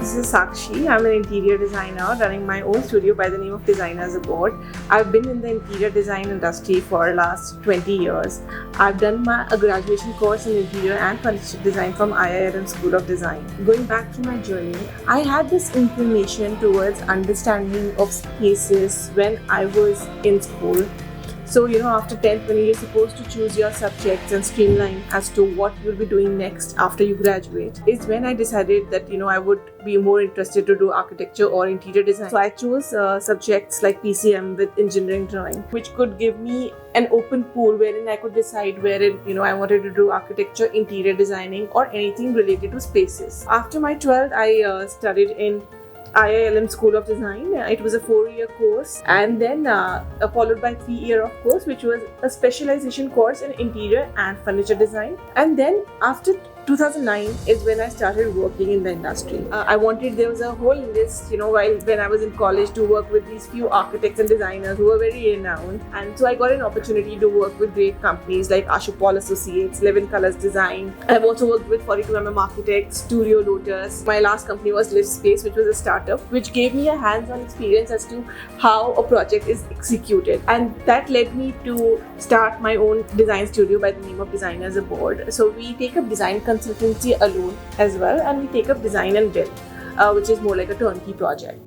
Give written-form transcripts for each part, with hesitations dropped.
this is Sakshi. I'm an interior designer running my own studio by the name of Designers Abroad. I've been in the interior design industry for the last 20 years. I've done a graduation course in interior and furniture design from IIM School of Design. Going back to my journey, I had this inclination towards understanding of spaces when I was in school. So, after 10th, when you're supposed to choose your subjects and streamline as to what you'll be doing next after you graduate, is when I decided that, I would be more interested to do architecture or interior design. So I chose subjects like PCM with engineering drawing, which could give me an open pool wherein I could decide wherein, I wanted to do architecture, interior designing, or anything related to spaces. After my 12th, I studied in IIM School of Design. It was a 4-year course, and then followed by 3-year of course, which was a specialization course in interior and furniture design. And then after 2009 is when I started working in the industry. There was a whole list, when I was in college, to work with these few architects and designers who were very renowned. And so I got an opportunity to work with great companies like Ashok Paul Associates, 11 Colors Design. I've also worked with 42mm Architects, Studio Lotus. My last company was Lift Space, which was a startup, which gave me a hands-on experience as to how a project is executed. And that led me to start my own design studio by the name of Designers Abroad. So we take up design consultancy alone as well, and we take up design and build, which is more like a turnkey project.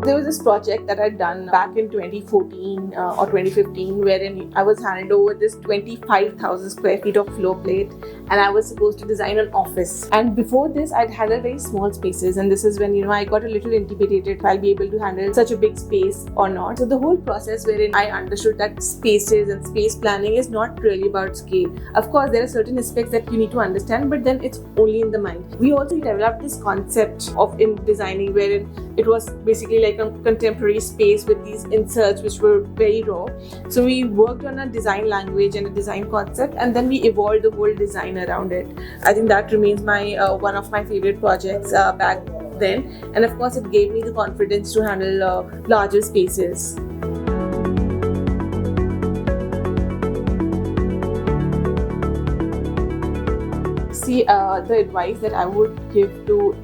There was this project that I'd done back in 2014 or 2015, wherein I was handed over this 25,000 square feet of floor plate, and I was supposed to design an office. And before this, I'd had a very small spaces, and this is when I got a little intimidated if I'll be able to handle such a big space or not. So the whole process wherein I understood that spaces and space planning is not really about scale. Of course, there are certain aspects that you need to understand, but then it's only in the mind. We also developed this concept of in designing wherein it was basically like a contemporary space with these inserts which were very raw. So we worked on a design language and a design concept, and then we evolved the whole design around it. I think that remains my one of my favorite projects back then, and of course it gave me the confidence to handle larger spaces. See, the advice that I would give to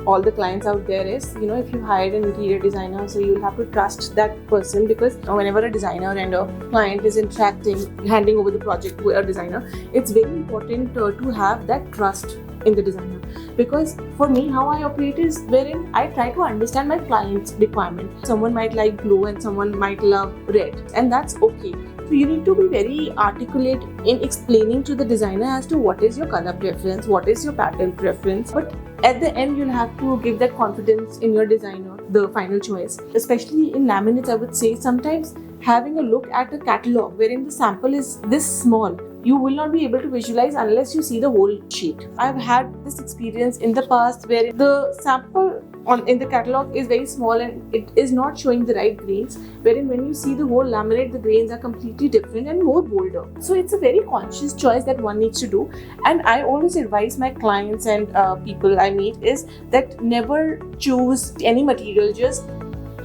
all the clients out there is, if you hired an interior designer, so you'll have to trust that person, because whenever a designer and a client is interacting, handing over the project to a designer, it's very important to have that trust in the designer. Because for me, how I operate is wherein I try to understand my client's requirement. Someone might like blue and someone might love red, and that's okay. So you need to be very articulate in explaining to the designer as to what is your color preference, what is your pattern preference. But at the end, you'll have to give that confidence in your designer, the final choice. Especially in laminates, I would say sometimes having a look at a catalog wherein the sample is this small, you will not be able to visualize unless you see the whole sheet. I've had this experience in the past where the sample in the catalog is very small and it is not showing the right grains, wherein when you see the whole laminate, the grains are completely different and more bolder. So it's a very conscious choice that one needs to do, and I always advise my clients and people I meet is that never choose any material just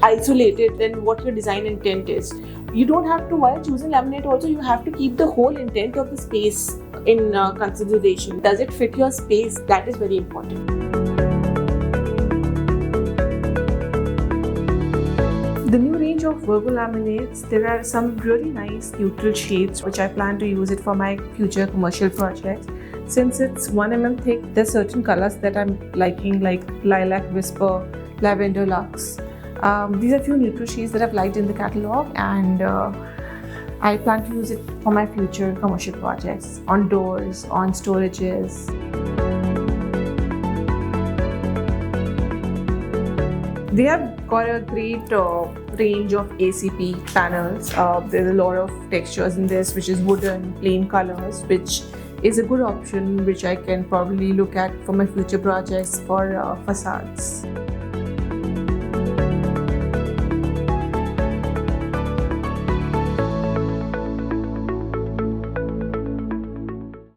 isolated than what your design intent is. You don't have to, while choosing laminate also, you have to keep the whole intent of the space in consideration. Does it fit your space? That is very important. The new range of Virgo laminates, there are some really nice neutral shades which I plan to use it for my future commercial projects. Since it's 1mm thick, there's certain colors that I'm liking, like Lilac Whisper, Lavender Luxe. These are few neutral shades that I've liked in the catalog, and I plan to use it for my future commercial projects, on doors, on storages. They have got a great range of ACP panels. There's a lot of textures in this, which is wooden, plain colors, which is a good option which I can probably look at for my future projects for facades.